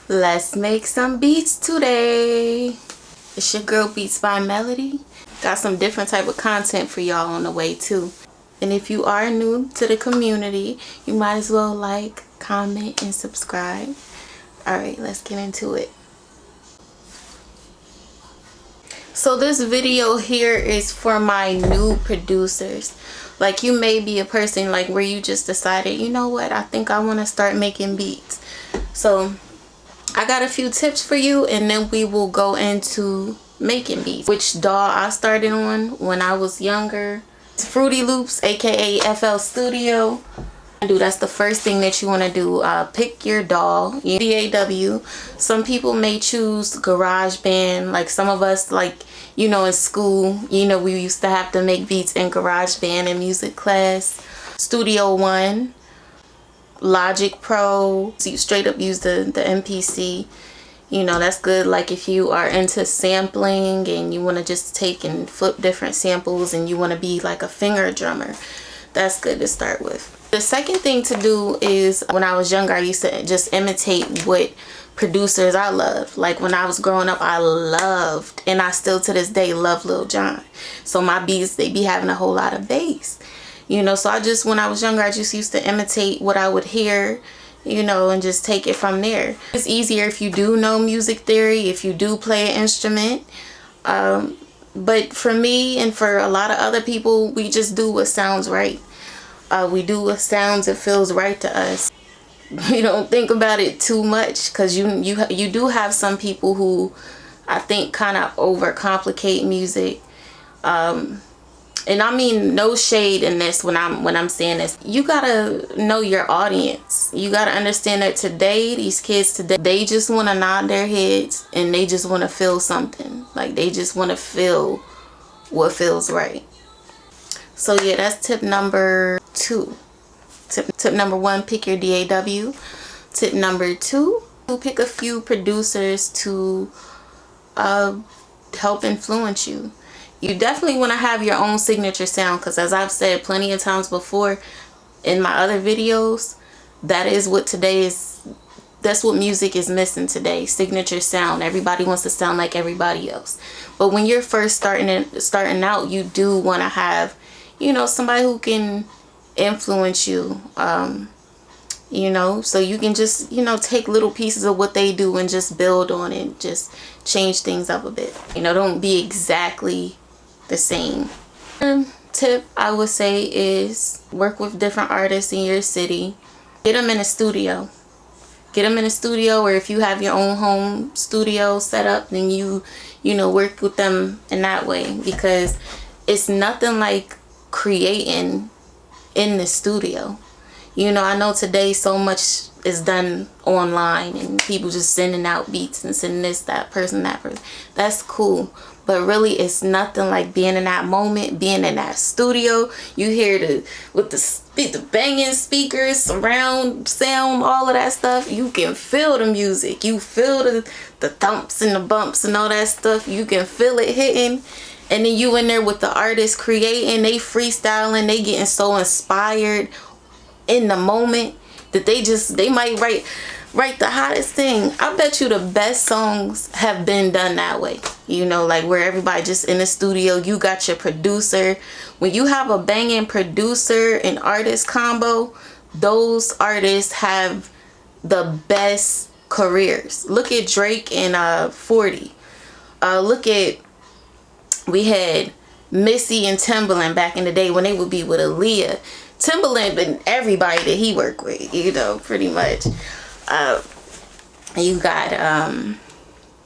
Let's make some beats today. It's your girl Beats by Melody. Got some different type of content for y'all on the way too. And if you are new to the community, you might as well like, comment, and subscribe. Alright, let's get into it. So this video here is for my new producers. Like, you may be a person like where you just decided, you know what, I think I want to start making beats. So I got a few tips for you, and then we will go into making beats. Which DAW I started on when I was younger. It's Fruity Loops, aka FL Studio. That's the first thing that you want to do. Pick your DAW, DAW. Some people may choose GarageBand. Like some of us, like, you know, in school, you know, we used to have to make beats in GarageBand in music class. Studio One, Logic Pro. So you straight up use the MPC. You know, that's good. Like if you are into sampling and you want to just take and flip different samples and you want to be like a finger drummer, that's good to start with. The second thing to do is, when I was younger, I used to just imitate what producers I love. Like when I was growing up, I loved, and I still to this day love, Lil Jon. So my beats, they be having a whole lot of bass. You know, so when I was younger, I just used to imitate what I would hear, you know, and just take it from there. It's easier if you do know music theory, if you do play an instrument. But for me and for a lot of other people, we just do what sounds right. We do what sounds and feels right to us. You don't think about it too much, because you do have some people who I think kind of overcomplicate music. And I mean no shade in this when I'm saying this. You gotta know your audience. You gotta understand that today, these kids today, they just want to nod their heads and they just want to feel something. Like they just want to feel what feels right. So yeah, that's tip number 2. Tip number 1, pick your DAW. Tip number 2, pick a few producers to help influence you. You definitely want to have your own signature sound, because as I've said plenty of times before in my other videos, that is what that's what music is missing today. Signature sound. Everybody wants to sound like everybody else. But when you're first starting out, you do want to have, you know, somebody who can influence you, you know, so you can just, you know, take little pieces of what they do and just build on it, just change things up a bit. You know, don't be exactly the same. Tip I would say is work with different artists in your city. Get them in a studio. Get them in a studio, or if you have your own home studio set up, then you know, work with them in that way, because it's nothing like creating in the studio. You know, I know today so much is done online and people just sending out beats and sending this, that person. That's cool, but really it's nothing like being in that moment, being in that studio. You hear with the banging speakers, surround sound, all of that stuff. You can feel the music, you feel the thumps and the bumps and all that stuff. You can feel it hitting. And then you in there with the artist creating, they freestyling, they getting so inspired in the moment that they might write the hottest thing. I bet you the best songs have been done that way. You know, like where everybody just in the studio, you got your producer. When you have a banging producer and artist combo, those artists have the best careers. Look at Drake and 40. We had Missy and Timbaland back in the day when they would be with Aaliyah. Timbaland and everybody that he worked with, you know, pretty much. You got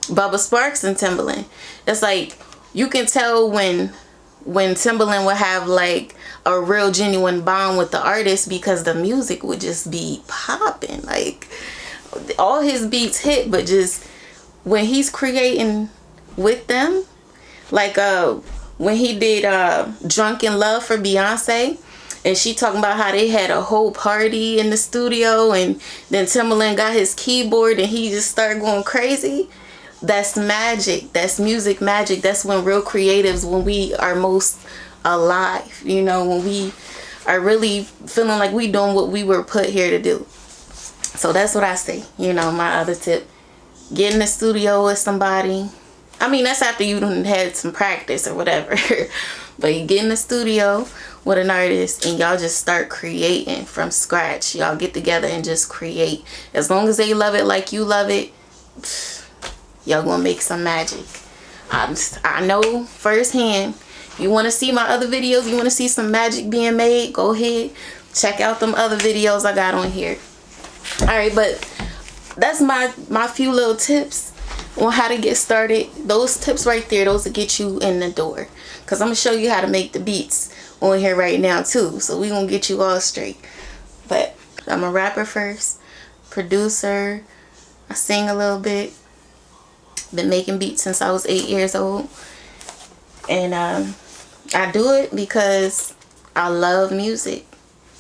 Bubba Sparks and Timbaland. It's like you can tell when Timbaland would have like a real genuine bond with the artist, because the music would just be popping. Like all his beats hit, but just when he's creating with them, like when he did Drunk in Love for Beyonce, and she talking about how they had a whole party in the studio, and then Timbaland got his keyboard and he just started going crazy. That's magic. That's music magic. That's when real creatives, when we are most alive, you know, when we are really feeling like we doing what we were put here to do. So that's what I say. You know, my other tip get in the studio with somebody. I mean, that's after you done had some practice or whatever. But you get in the studio with an artist and y'all just start creating from scratch. Y'all get together and just create. As long as they love it like you love it, y'all gonna make some magic. I know firsthand. You want to see my other videos, you want to see some magic being made, go ahead, check out them other videos I got on here. Alright, but that's my few little tips on how to get started. Those tips right there, those will get you in the door. Because I'm going to show you how to make the beats on here right now too. So we're going to get you all straight. But I'm a rapper first, producer, I sing a little bit. Been making beats since I was 8 years old. And I do it because I love music.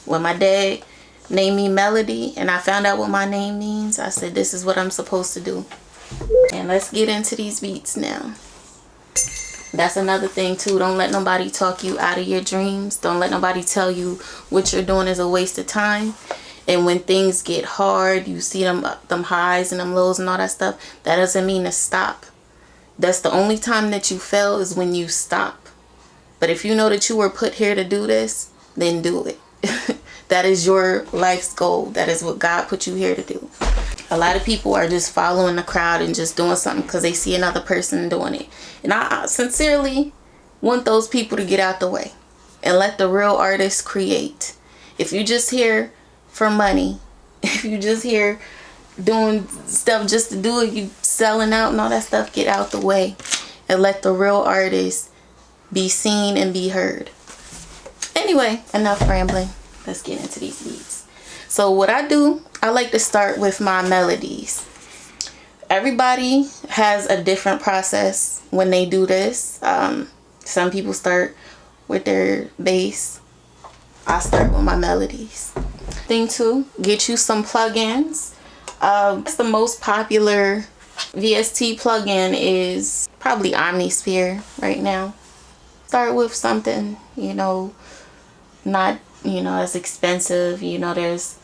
When my dad named me Melody and I found out what my name means, I said this is what I'm supposed to do. And let's get into these beats now. That's another thing too. Don't let nobody talk you out of your dreams. Don't let nobody tell you what you're doing is a waste of time. And when things get hard, you see them highs and them lows and all that stuff, that doesn't mean to stop. That's the only time that you fail is when you stop. But if you know that you were put here to do this, then do it. That is your life's goal. That is what God put you here to do. A lot of people are just following the crowd and just doing something because they see another person doing it. And I sincerely want those people to get out the way and let the real artists create. If you just here for money, if you just here doing stuff just to do it, you selling out and all that stuff, get out the way and let the real artists be seen and be heard. Anyway, enough rambling. Let's get into these beats. So what I do, I like to start with my melodies. Everybody has a different process when they do this. Some people start with their bass. I start with my melodies. Thing two, get you some plugins. The most popular VST plugin is probably Omnisphere right now. Start with something, you know, not, you know, as expensive. You know, there's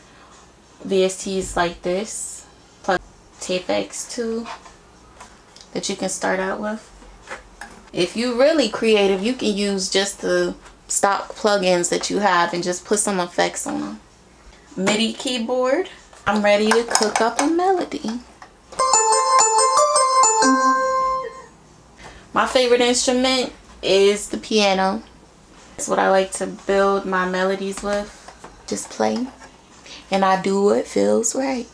VSTs like this, plus Tape X2 that you can start out with. If you're really creative, you can use just the stock plugins that you have and just put some effects on them. MIDI keyboard. I'm ready to cook up a melody. My favorite instrument is the piano. That's what I like to build my melodies with. Just play. And I do what feels right.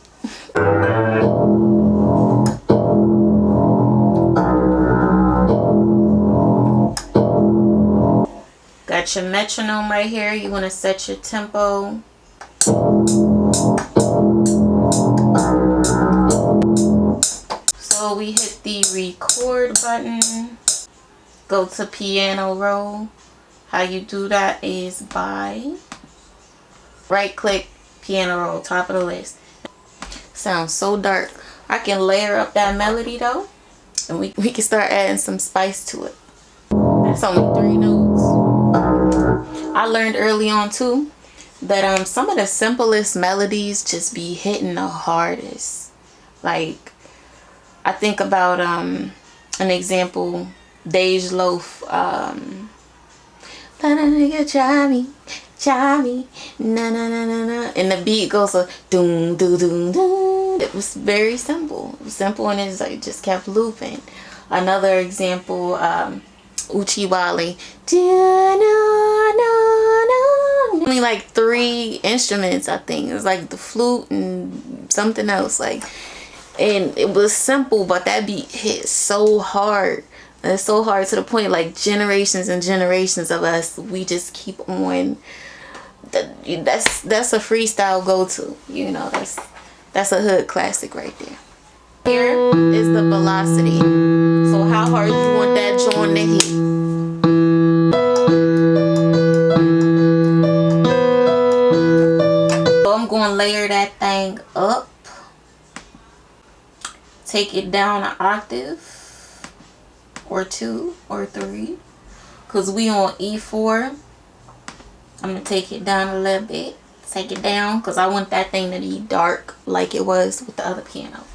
Got your metronome right here. You want to set your tempo. So we hit the record button. Go to piano roll. How you do that is by right click, piano roll, top of the list. Sounds so dark. I can layer up that melody though, and we can start adding some spice to it. That's only 3 notes. I learned early on too that some of the simplest melodies just be hitting the hardest. Like, I think about an example, Dej Loaf, try me, na na na na na, and the beat goes a doom doo doo doo. It was very simple. It was simple and it's like just kept looping. Another example, Uchiwale, only like 3 instruments, I think. It was like the flute and something else, like, and it was simple, but that beat hit so hard. And it's so hard to the point like generations and generations of us, we just keep on. That's a freestyle go-to, you know. That's a hood classic right there. Here is the velocity. So how hard you want that joint to hit. So I'm going to layer that thing up. Take it down an octave or 2 or 3. Because we on E4. I'm going to take it down a little bit. Take it down because I want that thing to be dark like it was with the other piano.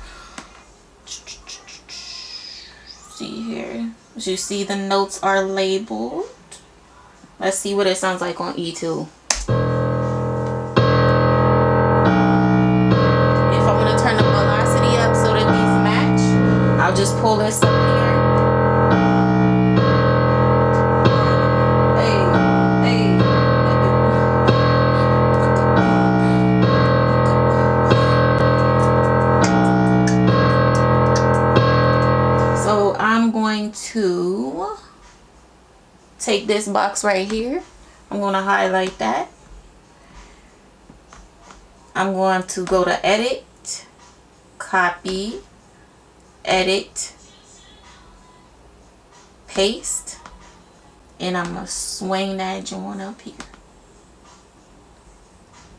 see here. As you see, the notes are labeled. Let's see what it sounds like on E2. If I want to turn the velocity up so that these match, I'll just pull this up here. I'm going to take this box right here. I'm going to highlight that. I'm going to go to edit, copy, edit, paste, and I'm going to swing that joint up here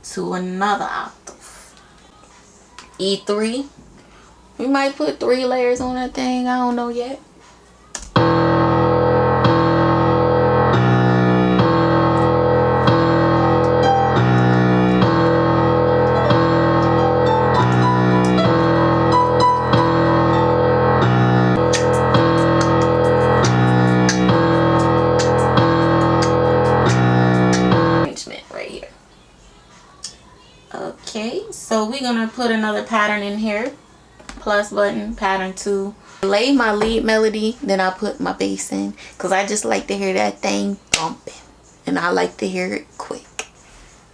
to another octave. E3. We might put 3 layers on that thing. I don't know yet. Arrangement right here. Okay, so we're gonna put another pattern in here. Plus button, pattern 2. Lay my lead melody, then I put my bass in, because I just like to hear that thing thumping, and I like to hear it quick.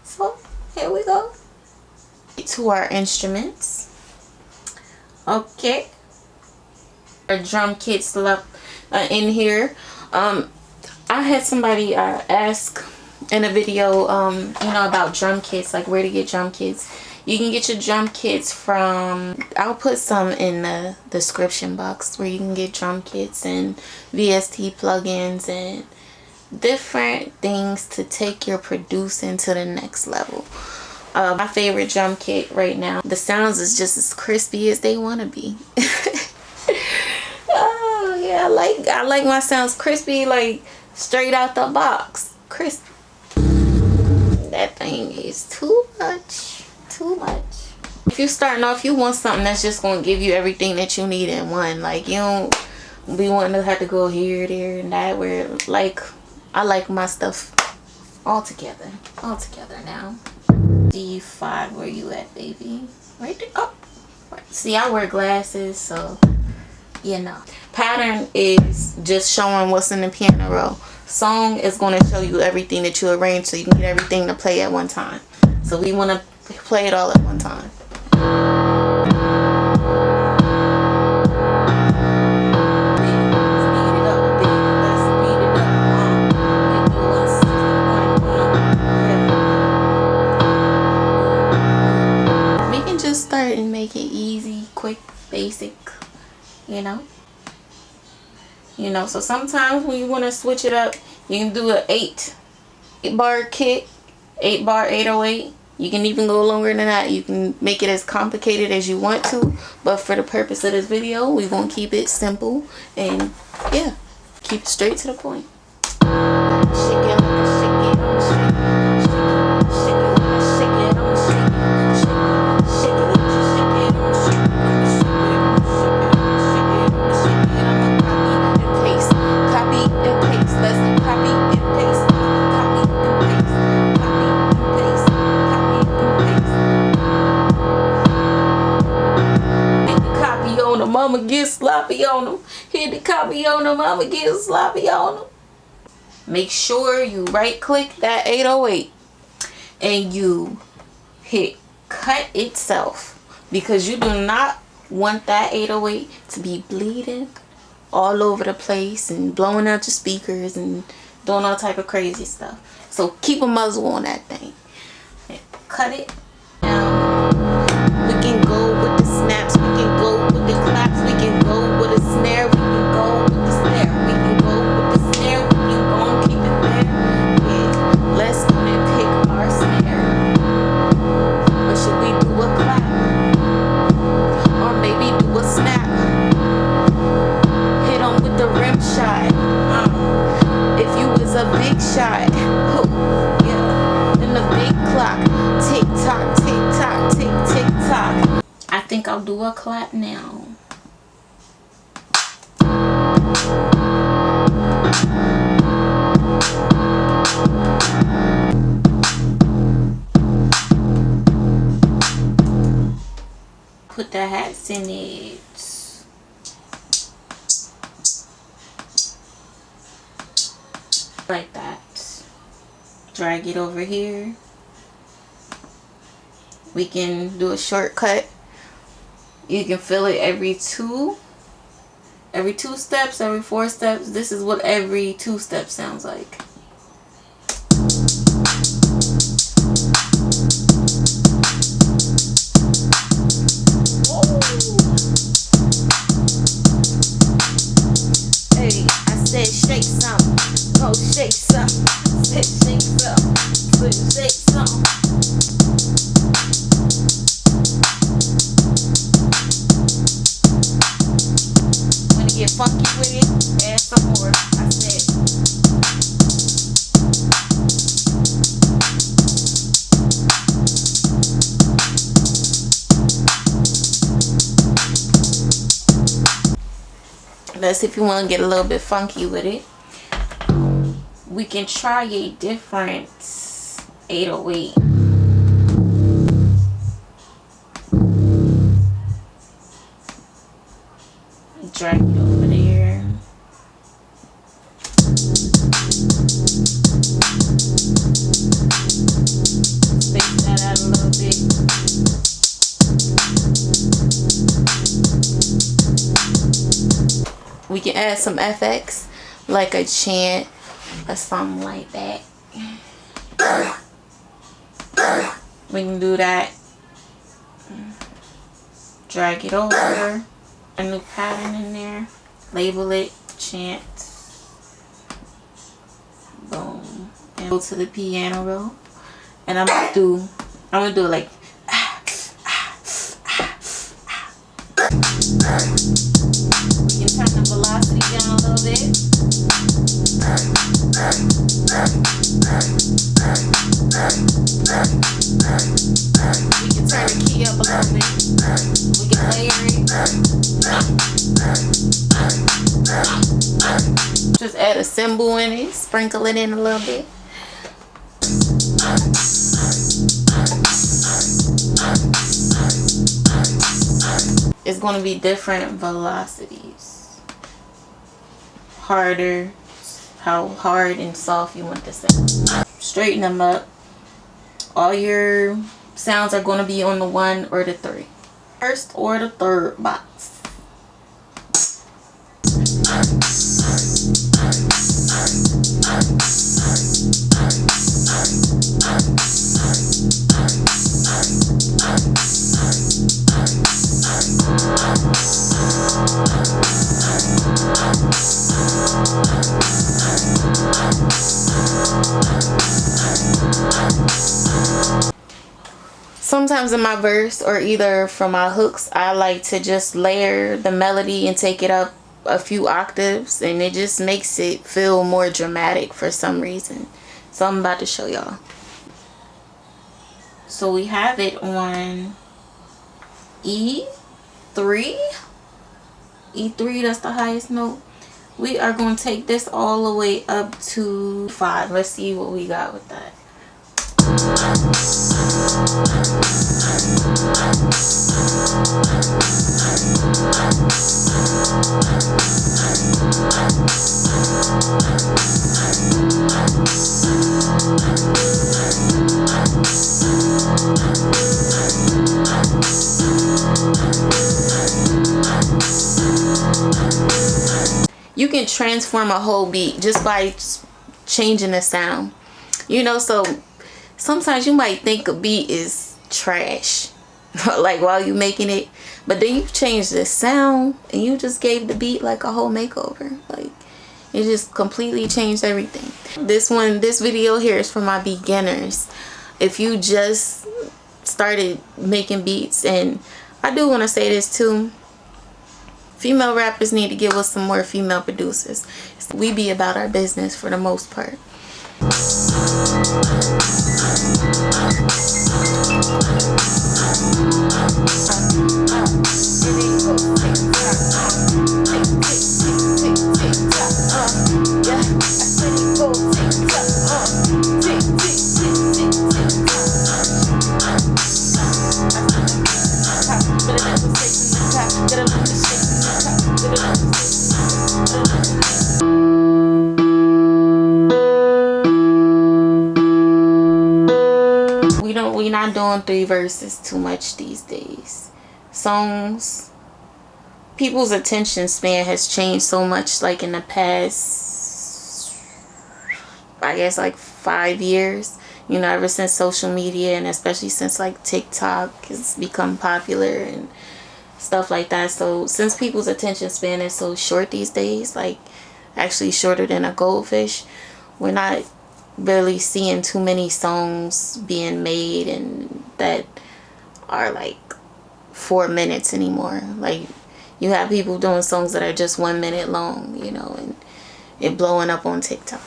So here we go to our instruments. Okay, our drum kits left in here. I had somebody ask in a video about drum kits, like where to get drum kits. You can get your drum kits from, I'll put some in the description box, where you can get drum kits and VST plugins and different things to take your producing to the next level. My favorite drum kit right now, the sounds is just as crispy as they want to be. Oh yeah, I like my sounds crispy, like straight out the box, crispy. That thing is too much. Too much. If you're starting off, you want something that's just going to give you everything that you need in one. Like, you don't be wanting to have to go here, there, and that. Where, like, I like my stuff all together now. D5, where you at, baby? Right there. Oh, see, I wear glasses, so you know. Pattern is just showing what's in the piano roll. Song is going to show you everything that you arrange, so you can get everything to play at one time. So we want to play it all at one time. We can just start and make it easy, quick, basic, you know. So sometimes when you want to switch it up, you can do an 8-bar kick, 8-bar 808. You can even go longer than that. You can make it as complicated as you want to, but for the purpose of this video, we're going to keep it simple and yeah, keep it straight to the point. Mama get sloppy on them. Hit the copy on them. Mama get sloppy on them. Make sure you right click that 808 and you hit cut itself, because you do not want that 808 to be bleeding all over the place and blowing out your speakers and doing all type of crazy stuff. So keep a muzzle on that thing. Cut it. We can go with the snaps, we can go with the claps, we can go with a snare, we can go with the snare, we can go with the snare, we can go and keep it there. Yeah, let's go and pick our snare. Or should we do a clap? Or maybe do a snap? Hit on with the rim shot. If you was a big shot, oh, yeah, then the big clock, tick tock, tick tock, tick tick tock. I think I'll do a clap now. Put the hats in it. Like that. Drag it over here. We can do a shortcut. You can fill it every two steps, every 4 steps. This is what every 2 steps sounds like. Hey, I said shake some, go shake some. Said shake some, so shake some. When you get funky with it, add some more. I said. That's if you want to get a little bit funky with it. We can try a different 808. Drag it over there. Space that out a little bit. We can add some FX, like a chant or something like that. We can do that. Drag it over. A new pattern in there. Label it chant. Boom. And go to the piano roll. And I'm gonna do it like we can turn the velocity down a little bit. We can turn the key up a little bit. We can layer it. Just add a cymbal in it, sprinkle it in a little bit. It's going to be different velocities. Harder, how hard and soft you want the sound. Straighten them up. All your sounds are going to be on the 1 or the 3. First or the 3rd box. Sometimes in my verse or either from my hooks, I like to just layer the melody and take it up a few octaves, and it just makes it feel more dramatic for some reason. So I'm about to show y'all. So we have it on E3. E3, that's the highest note. We are going to take this all the way up to 5. Let's see what we got with that. You can transform a whole beat just by changing the sound. You know, so sometimes you might think a beat is trash like while you making it, but then you change the sound and you just gave the beat like a whole makeover. Like, it just completely changed everything. This video here is for my beginners. If you just started making beats, and I do want to say this too, female rappers need to give us some more female producers. We be about our business for the most part. not doing 3 verses too much these days. Songs, people's attention span has changed so much, like in the past, I guess like 5 years, you know, ever since social media, and especially since like TikTok has become popular and stuff like that. So since people's attention span is so short these days, like actually shorter than a goldfish, we're not really seeing too many songs being made and that are like 4 minutes anymore. Like, you have people doing songs that are just 1 minute long, you know, and it blowing up on TikTok.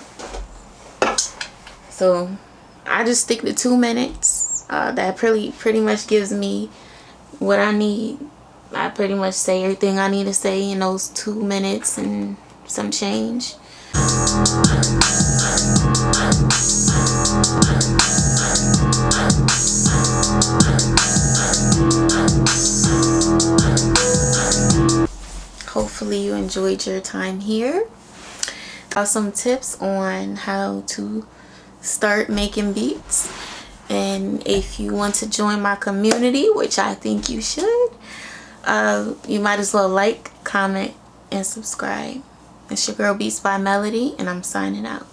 So I just stick to 2 minutes. That pretty much gives me what I need. I pretty much say everything I need to say in those 2 minutes and some change. Hopefully you enjoyed your time here. Some tips on how to start making beats, and if you want to join my community, which I think you should, you might as well like, comment, and subscribe. It's your girl Beats by Melody, and I'm signing out.